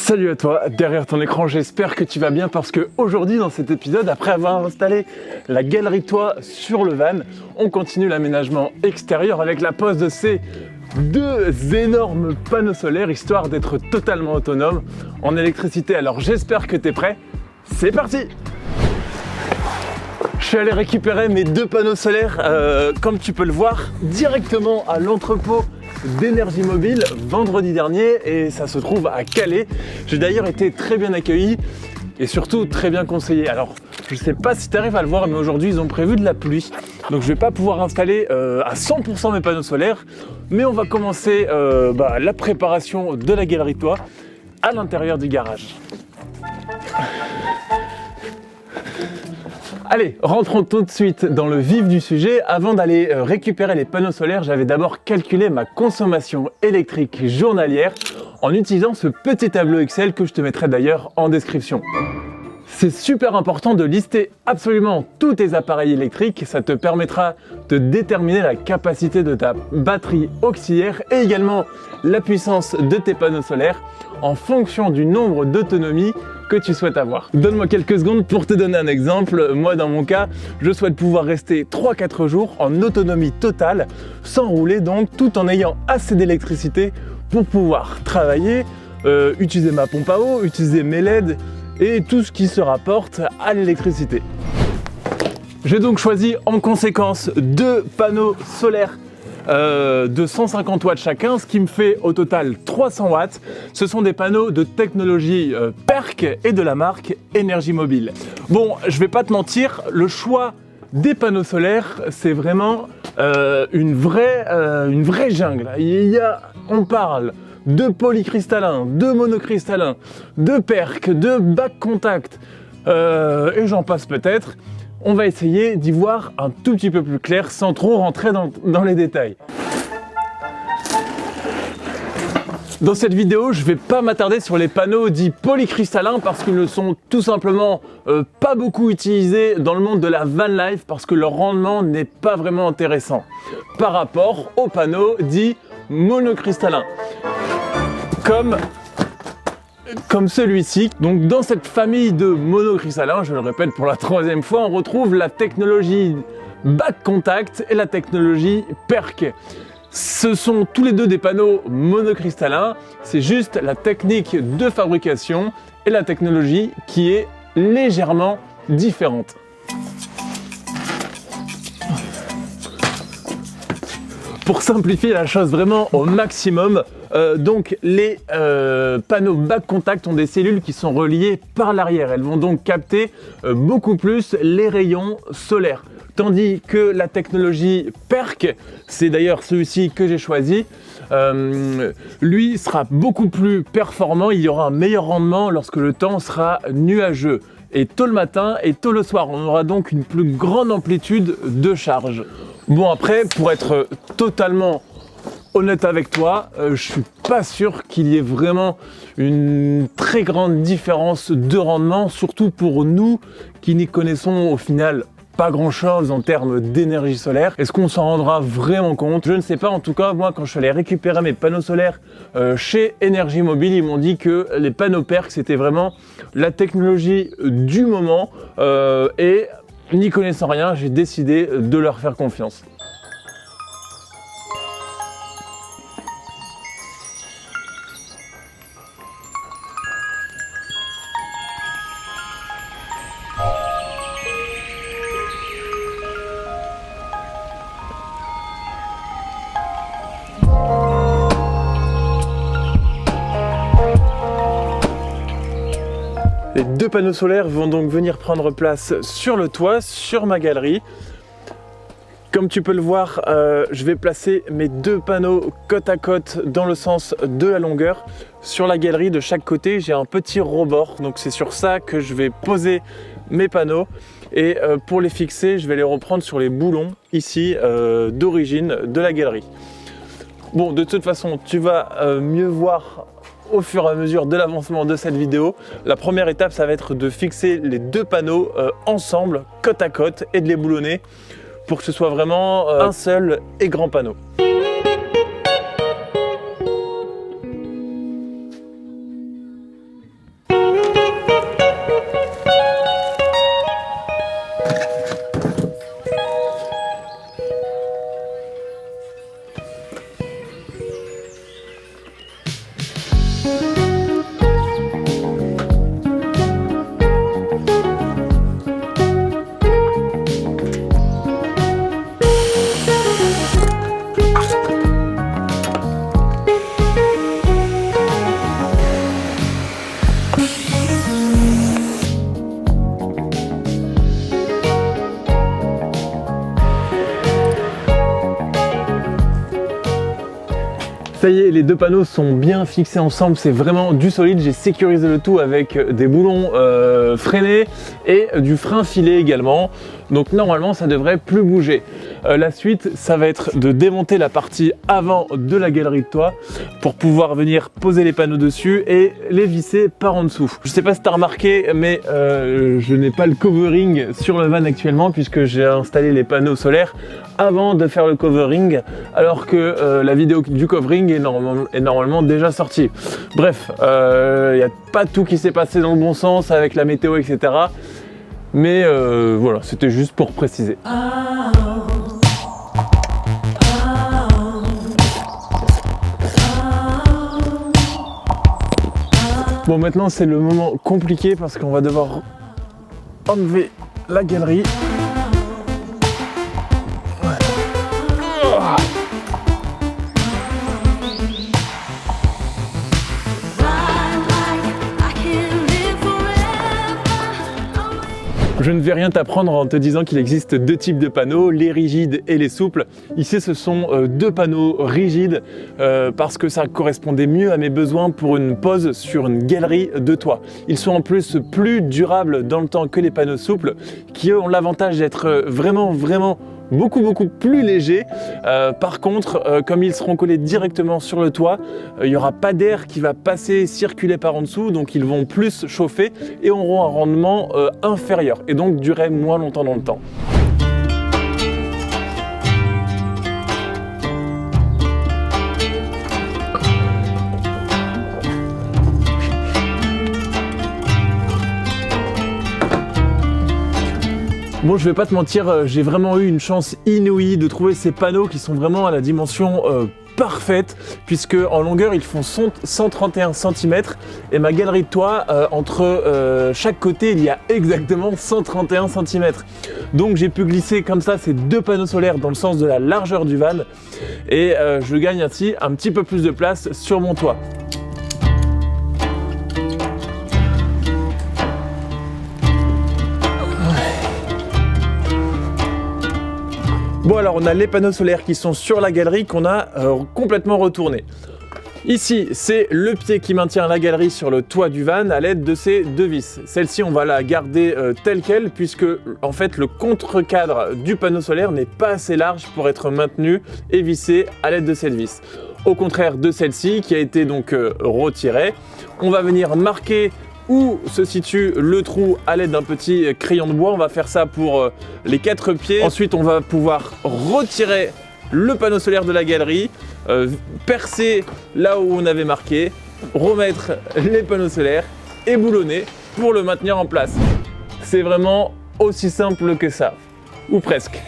Salut à toi, derrière ton écran, j'espère que tu vas bien parce qu'aujourd'hui dans cet épisode, après avoir installé la galerie toit sur le van, on continue l'aménagement extérieur avec la pose de ces deux énormes panneaux solaires histoire d'être totalement autonome en électricité. Alors j'espère que tu es prêt, c'est parti! Je suis allé récupérer mes deux panneaux solaires, comme tu peux le voir, directement à l'entrepôt d'Énergie Mobile vendredi dernier et ça se trouve à Calais. J'ai d'ailleurs été très bien accueilli et surtout très bien conseillé. Alors je sais pas si tu arrives à le voir, mais aujourd'hui ils ont prévu de la pluie, donc je vais pas pouvoir installer à 100% mes panneaux solaires, mais on va commencer la préparation de la galerie toit à l'intérieur du garage. Allez, rentrons tout de suite dans le vif du sujet. Avant d'aller récupérer les panneaux solaires, j'avais d'abord calculé ma consommation électrique journalière en utilisant ce petit tableau Excel que je te mettrai d'ailleurs en description. C'est super important de lister absolument tous tes appareils électriques, ça te permettra de déterminer la capacité de ta batterie auxiliaire et également la puissance de tes panneaux solaires en fonction du nombre d'autonomies que tu souhaites avoir. Donne-moi quelques secondes pour te donner un exemple. Moi dans mon cas, je souhaite pouvoir rester 3-4 jours en autonomie totale, sans rouler donc, tout en ayant assez d'électricité pour pouvoir travailler, utiliser ma pompe à eau, utiliser mes LED et tout ce qui se rapporte à l'électricité. J'ai donc choisi en conséquence deux panneaux solaires de 150 watts chacun, ce qui me fait au total 300 watts. Ce sont des panneaux de technologie PERC et de la marque Énergie Mobile. Bon, je vais pas te mentir, le choix des panneaux solaires, c'est vraiment une vraie jungle. On parle de polycristallin, de monocristallin, de PERC, de bac contact, et j'en passe peut-être. On va essayer d'y voir un tout petit peu plus clair sans trop rentrer dans les détails. Dans cette vidéo, je ne vais pas m'attarder sur les panneaux dits polycristallins parce qu'ils ne sont tout simplement pas beaucoup utilisés dans le monde de la van life parce que leur rendement n'est pas vraiment intéressant par rapport aux panneaux dits monocristallins. Comme celui-ci. Donc dans cette famille de monocristallins, je le répète pour la troisième fois, on retrouve la technologie back contact et la technologie PERC. Ce sont tous les deux des panneaux monocristallins, c'est juste la technique de fabrication et la technologie qui est légèrement différente. Pour simplifier la chose vraiment au maximum, donc les panneaux back contact ont des cellules qui sont reliées par l'arrière. Elles vont donc capter beaucoup plus les rayons solaires. Tandis que la technologie PERC, c'est d'ailleurs celui-ci que j'ai choisi, lui sera beaucoup plus performant, il y aura un meilleur rendement lorsque le temps sera nuageux. Et tôt le matin et tôt le soir, on aura donc une plus grande amplitude de charge. Bon après, pour être totalement honnête avec toi, je suis pas sûr qu'il y ait vraiment une très grande différence de rendement, surtout pour nous qui n'y connaissons au final pas grand chose en termes d'énergie solaire. Est-ce qu'on s'en rendra vraiment compte? Je ne sais pas. En tout cas, moi quand je suis allé récupérer mes panneaux solaires chez Énergie Mobile, ils m'ont dit que les panneaux PERC c'était vraiment la technologie du moment et n'y connaissant rien, j'ai décidé de leur faire confiance. Les deux panneaux solaires vont donc venir prendre place sur le toit, sur ma galerie. Comme tu peux le voir, je vais placer mes deux panneaux côte à côte dans le sens de la longueur. Sur la galerie de chaque côté, j'ai un petit rebord, donc c'est sur ça que je vais poser mes panneaux. Et pour les fixer, je vais les reprendre sur les boulons ici d'origine de la galerie. Bon, de toute façon, tu vas mieux voir au fur et à mesure de l'avancement de cette vidéo. La première étape, ça va être de fixer les deux panneaux ensemble, côte à côte, et de les boulonner pour que ce soit vraiment un seul et grand panneau. Ça y est, les deux panneaux sont bien fixés ensemble, c'est vraiment du solide. J'ai sécurisé le tout avec des boulons freinés et du frein filé également. Donc normalement ça devrait plus bouger. La suite, ça va être de démonter la partie avant de la galerie de toit pour pouvoir venir poser les panneaux dessus et les visser par en dessous. Je sais pas si tu as remarqué, mais je n'ai pas le covering sur le van actuellement puisque j'ai installé les panneaux solaires avant de faire le covering, alors que la vidéo du covering est normalement déjà sortie. Bref, il n'y a pas tout qui s'est passé dans le bon sens avec la météo, etc. Mais voilà, c'était juste pour préciser. Bon, maintenant c'est le moment compliqué parce qu'on va devoir enlever la galerie. Je ne vais rien t'apprendre en te disant qu'il existe deux types de panneaux, les rigides et les souples. Ici, ce sont deux panneaux rigides parce que ça correspondait mieux à mes besoins pour une pose sur une galerie de toit. Ils sont en plus plus durables dans le temps que les panneaux souples qui eux ont l'avantage d'être vraiment beaucoup plus léger. Par contre, comme ils seront collés directement sur le toit, il n'y aura pas d'air qui va passer, circuler par en dessous, donc ils vont plus chauffer et auront un rendement inférieur et donc durer moins longtemps dans le temps. Bon, je vais pas te mentir, j'ai vraiment eu une chance inouïe de trouver ces panneaux qui sont vraiment à la dimension parfaite, puisque en longueur ils font 131 cm et ma galerie de toit, entre chaque côté il y a exactement 131 cm. Donc j'ai pu glisser comme ça ces deux panneaux solaires dans le sens de la largeur du van et je gagne ainsi un petit peu plus de place sur mon toit. Bon, alors on a les panneaux solaires qui sont sur la galerie qu'on a complètement retournés. Ici, c'est le pied qui maintient la galerie sur le toit du van à l'aide de ces deux vis. Celle-ci, on va la garder telle qu'elle puisque en fait le contre-cadre du panneau solaire n'est pas assez large pour être maintenu et vissé à l'aide de cette vis. Au contraire de celle-ci qui a été donc retirée, on va venir marquer où se situe le trou à l'aide d'un petit crayon de bois. On va faire ça pour les quatre pieds. Ensuite, on va pouvoir retirer le panneau solaire de la galerie, percer là où on avait marqué, remettre les panneaux solaires et boulonner pour le maintenir en place. C'est vraiment aussi simple que ça, ou presque.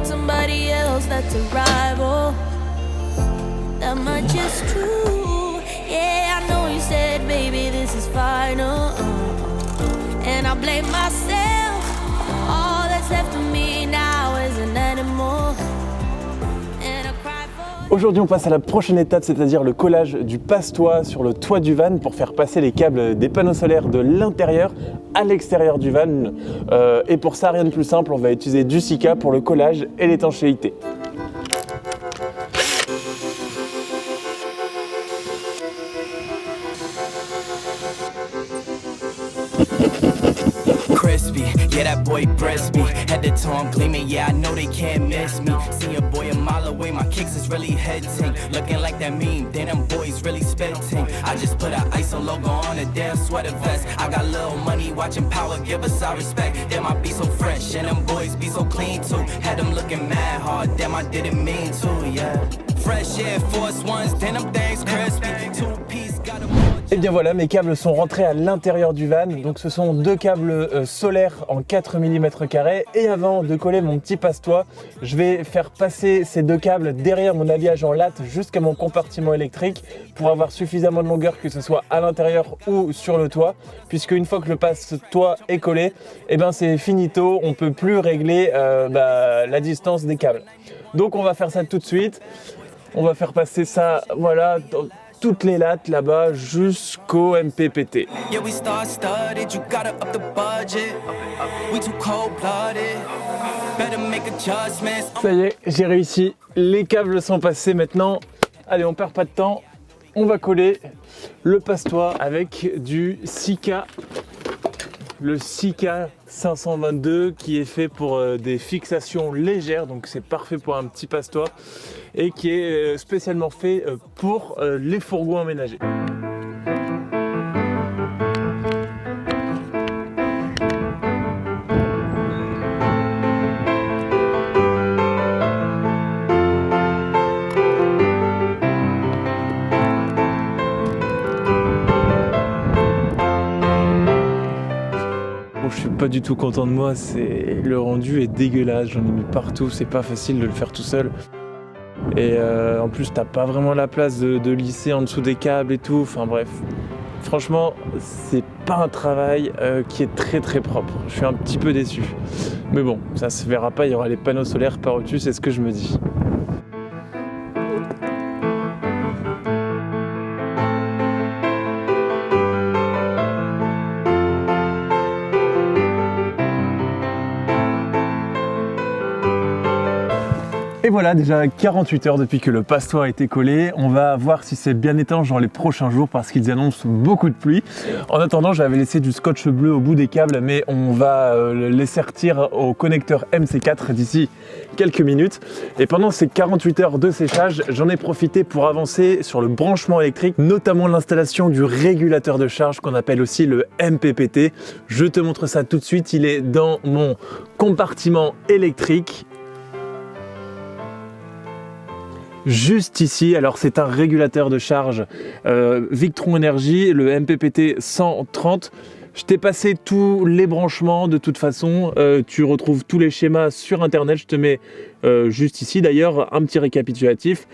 Somebody else that's a rival, that much is true. Yeah, I know you said, baby, this is final, and I blame myself. All that's left of me now is an animal, and I cry for. Aujourd'hui, on passe à la prochaine étape, c'est-à-dire le collage du passe-toit sur le toit du van pour faire passer les câbles des panneaux solaires de l'intérieur à l'extérieur du van. Et pour ça, rien de plus simple, on va utiliser du Sika pour le collage et l'étanchéité. Yeah, that boy breast me, head to toe gleaming. Yeah, I know they can't miss me. See a boy a mile away, my kicks is really hitting. Looking like that meme, then them boys really spitting. I just put an ISO logo on a damn sweater vest. I got little money, watching power, give us our respect. Damn, I be so fresh, and them boys be so clean too. Had them looking mad hard, damn, I didn't mean to, yeah. Fresh Air Force Ones, then them things crispy. Two-piece, got them. Et bien voilà, mes câbles sont rentrés à l'intérieur du van. Donc ce sont deux câbles solaires en 4 mm² et avant de coller mon petit passe-toit, je vais faire passer ces deux câbles derrière mon habillage en latte jusqu'à mon compartiment électrique pour avoir suffisamment de longueur que ce soit à l'intérieur ou sur le toit, puisque une fois que le passe-toit est collé, et ben c'est finito, on peut plus régler la distance des câbles. Donc on va faire ça tout de suite. On va faire passer ça, voilà, toutes les lattes là-bas jusqu'au MPPT. Yeah, we star-studded, you gotta up the budget. We too cold-blooded, better make adjustments. Ça y est, j'ai réussi, les câbles sont passés maintenant. Allez, on perd pas de temps, on va coller le passe-toit avec du Sika. Le Sika 522 qui est fait pour des fixations légères, donc c'est parfait pour un petit passe-toit et qui est spécialement fait pour les fourgons aménagés. Je suis pas du tout content de moi, le rendu est dégueulasse, j'en ai mis partout, c'est pas facile de le faire tout seul. Et en plus t'as pas vraiment la place de lisser en dessous des câbles et tout, enfin bref. Franchement, c'est pas un travail qui est très très propre, je suis un petit peu déçu. Mais bon, ça se verra pas, il y aura les panneaux solaires par-dessus, c'est ce que je me dis. Et voilà, déjà 48 heures depuis que le passe-toit a été collé. On va voir si c'est bien étanche dans les prochains jours parce qu'ils annoncent beaucoup de pluie. En attendant, j'avais laissé du scotch bleu au bout des câbles, mais on va les sertir au connecteur MC4 d'ici quelques minutes. Et pendant ces 48 heures de séchage, j'en ai profité pour avancer sur le branchement électrique, notamment l'installation du régulateur de charge qu'on appelle aussi le MPPT. Je te montre ça tout de suite, il est dans mon compartiment électrique. Juste ici, alors c'est un régulateur de charge Victron Energy, le MPPT 130. Je t'ai passé tous les branchements de toute façon, tu retrouves tous les schémas sur internet, je te mets juste ici d'ailleurs un petit récapitulatif.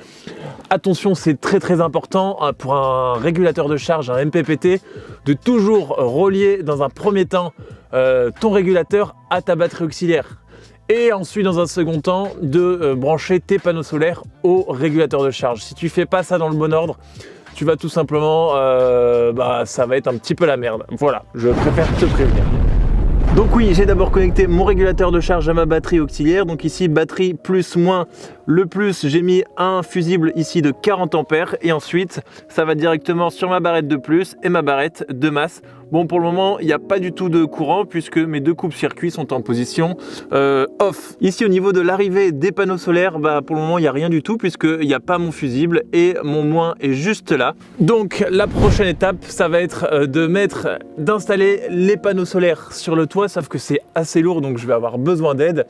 Attention, c'est très très important pour un régulateur de charge, un MPPT, de toujours relier dans un premier temps ton régulateur à ta batterie auxiliaire. Et ensuite, dans un second temps, de brancher tes panneaux solaires au régulateur de charge. Si tu fais pas ça dans le bon ordre, tu vas tout simplement, ça va être un petit peu la merde. Voilà, je préfère te prévenir. Donc oui, j'ai d'abord connecté mon régulateur de charge à ma batterie auxiliaire. Donc ici, batterie plus moins. Le plus, j'ai mis un fusible ici de 40 ampères. Et ensuite, ça va directement sur ma barrette de plus et ma barrette de masse. Bon, pour le moment, il n'y a pas du tout de courant puisque mes deux coupes-circuits sont en position off. Ici, au niveau de l'arrivée des panneaux solaires, pour le moment, il n'y a rien du tout puisqu'il n'y a pas mon fusible et mon moins est juste là. Donc, la prochaine étape, ça va être d'installer les panneaux solaires sur le toit, sauf que c'est assez lourd, donc je vais avoir besoin d'aide.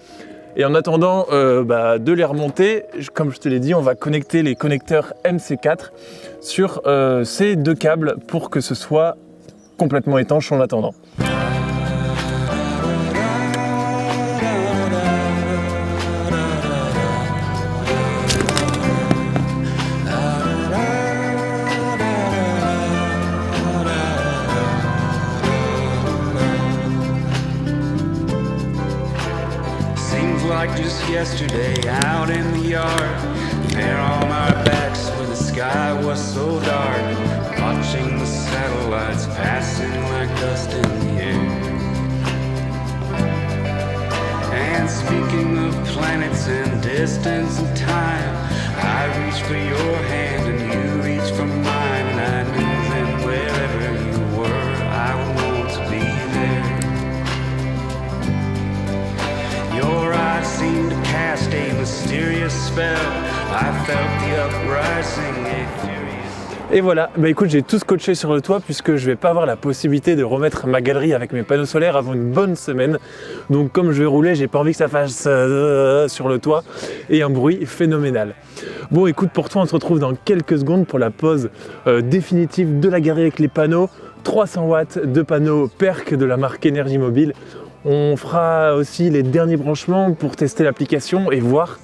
Et en attendant de les remonter, comme je te l'ai dit, on va connecter les connecteurs MC4 sur ces deux câbles pour que ce soit complètement étanche en attendant. Seems like just yesterday out in the yard, there on our backs where the sky was so dark, watching the satellites passing like dust in the air. And speaking of planets and distance and time, I reach for your hand and you reach for mine, and I knew then wherever you were, I would want to be there. Your eyes seemed to cast a mysterious spell. I felt the uprising, a furious. Et voilà, écoute, j'ai tout scotché sur le toit puisque je vais pas avoir la possibilité de remettre ma galerie avec mes panneaux solaires avant une bonne semaine. Donc comme je vais rouler, j'ai pas envie que ça fasse sur le toit et un bruit phénoménal. Bon, écoute, pour toi, on se retrouve dans quelques secondes pour la pose définitive de la galerie avec les panneaux. 300 watts de panneaux PERC de la marque Énergie Mobile. On fera aussi les derniers branchements pour tester l'application et voir,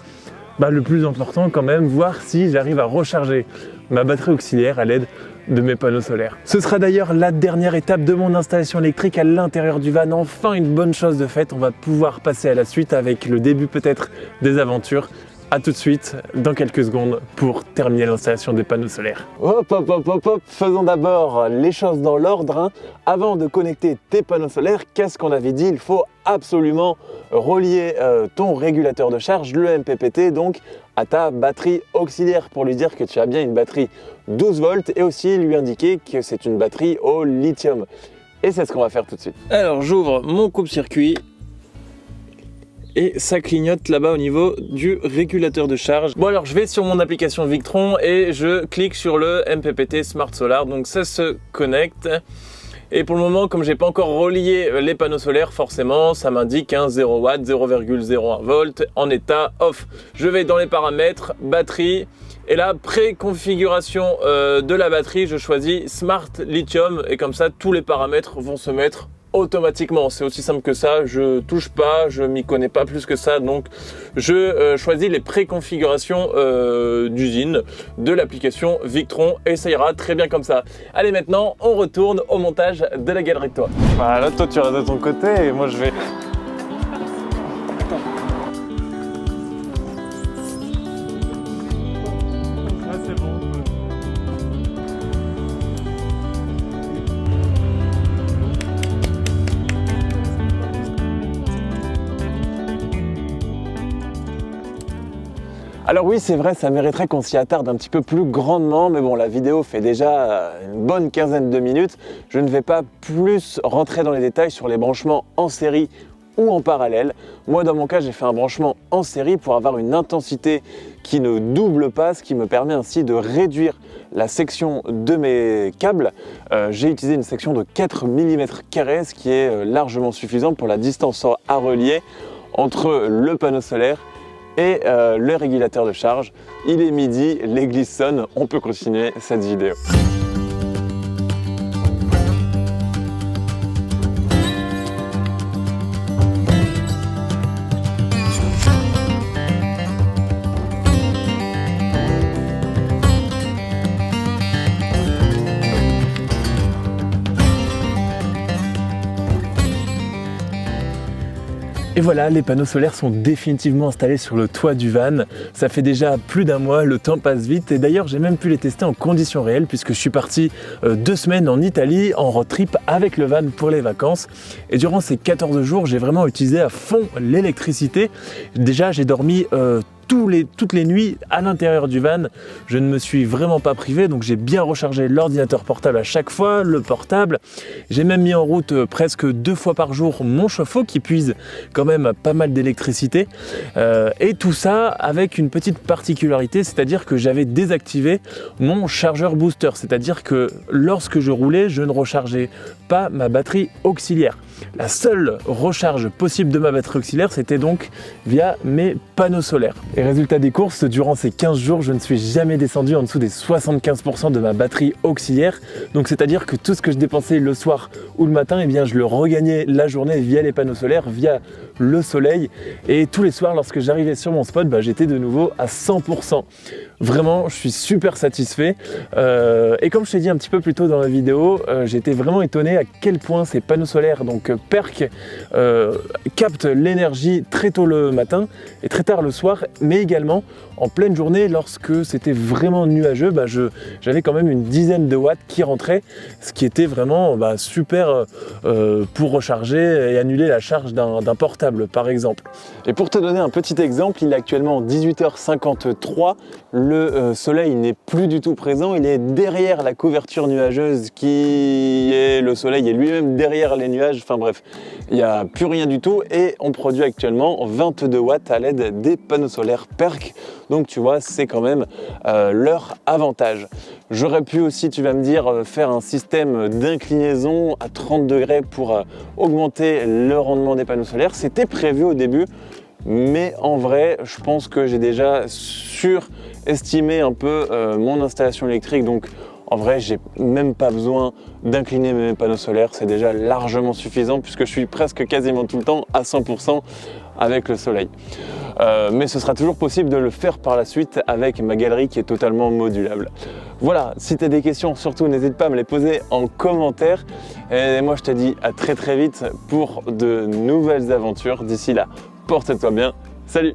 le plus important quand même, voir si j'arrive à recharger ma batterie auxiliaire à l'aide de mes panneaux solaires. Ce sera d'ailleurs la dernière étape de mon installation électrique à l'intérieur du van. Enfin, une bonne chose de faite, on va pouvoir passer à la suite avec le début peut-être des aventures A tout de suite, dans quelques secondes, pour terminer l'installation des panneaux solaires. Hop, hop, hop, hop, hop. Faisons d'abord les choses dans l'ordre. Hein. Avant de connecter tes panneaux solaires, qu'est-ce qu'on avait dit? Il faut absolument relier ton régulateur de charge, le MPPT, donc à ta batterie auxiliaire pour lui dire que tu as bien une batterie 12 volts et aussi lui indiquer que c'est une batterie au lithium. Et c'est ce qu'on va faire tout de suite. Alors j'ouvre mon coupe-circuit. Et ça clignote là-bas au niveau du régulateur de charge. Bon alors je vais sur mon application Victron et je clique sur le MPPT Smart Solar, donc ça se connecte. Et pour le moment, comme j'ai pas encore relié les panneaux solaires, forcément ça m'indique un 0 watt, 0,01 volt en état off. Je vais dans les paramètres, batterie, et là préconfiguration de la batterie, je choisis Smart Lithium et comme ça tous les paramètres vont se mettre automatiquement. C'est aussi simple que ça, je touche pas, je m'y connais pas plus que ça, donc je choisis les préconfigurations d'usine de l'application Victron et ça ira très bien comme ça. Allez, maintenant on retourne au montage de la galerie de toit. Voilà, toi tu restes de ton côté et moi je vais... Alors oui, c'est vrai, ça mériterait qu'on s'y attarde un petit peu plus grandement, mais bon, la vidéo fait déjà une bonne quinzaine de minutes. Je ne vais pas plus rentrer dans les détails sur les branchements en série ou en parallèle. Moi, dans mon cas, j'ai fait un branchement en série pour avoir une intensité qui ne double pas, ce qui me permet ainsi de réduire la section de mes câbles. J'ai utilisé une section de 4 mm², ce qui est largement suffisant pour la distance à relier entre le panneau solaire et le régulateur de charge. Il est midi, l'église sonne, on peut continuer cette vidéo. Et voilà, les panneaux solaires sont définitivement installés sur le toit du van. Ça fait déjà plus d'un mois, le temps passe vite et d'ailleurs j'ai même pu les tester en conditions réelles puisque je suis parti 2 semaines en Italie en road trip avec le van pour les vacances. Et durant ces 14 jours, j'ai vraiment utilisé à fond l'électricité. Déjà, j'ai dormi toutes les nuits à l'intérieur du van. Je ne me suis vraiment pas privé, donc j'ai bien rechargé l'ordinateur portable à chaque fois, le portable. J'ai même mis en route presque 2 fois par jour mon chauffe-eau qui puise quand même pas mal d'électricité. Et tout ça avec une petite particularité, c'est-à-dire que j'avais désactivé mon chargeur booster, c'est-à-dire que lorsque je roulais, je ne rechargeais pas ma batterie auxiliaire. La seule recharge possible de ma batterie auxiliaire, c'était donc via mes panneaux solaires. Et résultat des courses, durant ces 15 jours, je ne suis jamais descendu en dessous des 75% de ma batterie auxiliaire. Donc c'est-à-dire que tout ce que je dépensais le soir ou le matin, eh bien, je le regagnais la journée via les panneaux solaires, via le soleil. Et tous les soirs, lorsque j'arrivais sur mon spot, j'étais de nouveau à 100%. Vraiment, je suis super satisfait. Et comme je t'ai dit un petit peu plus tôt dans la vidéo, j'étais vraiment étonné à quel point ces panneaux solaires, donc PERC, captent l'énergie très tôt le matin et très tard le soir, mais également en pleine journée lorsque c'était vraiment nuageux, j'avais quand même une dizaine de watts qui rentraient, ce qui était vraiment super pour recharger et annuler la charge d'un portable par exemple. Et pour te donner un petit exemple, il est actuellement 18h53, le soleil n'est plus du tout présent, il est derrière la couverture nuageuse qui est le soleil et lui-même derrière les nuages, enfin bref, il n'y a plus rien du tout et on produit actuellement 22 watts à l'aide des panneaux solaires PERC. Donc tu vois, c'est quand même leur avantage. J'aurais pu aussi, tu vas me dire, faire un système d'inclinaison à 30 degrés pour augmenter le rendement des panneaux solaires. C'était prévu au début, mais en vrai, je pense que j'ai déjà surestimé un peu mon installation électrique. Donc en vrai, j'ai même pas besoin d'incliner mes panneaux solaires, c'est déjà largement suffisant puisque je suis presque quasiment tout le temps à 100% avec le soleil. Mais ce sera toujours possible de le faire par la suite avec ma galerie qui est totalement modulable. Voilà, si tu as des questions, surtout n'hésite pas à me les poser en commentaire. Et moi je te dis à très vite pour de nouvelles aventures. D'ici là, porte-toi bien. Salut!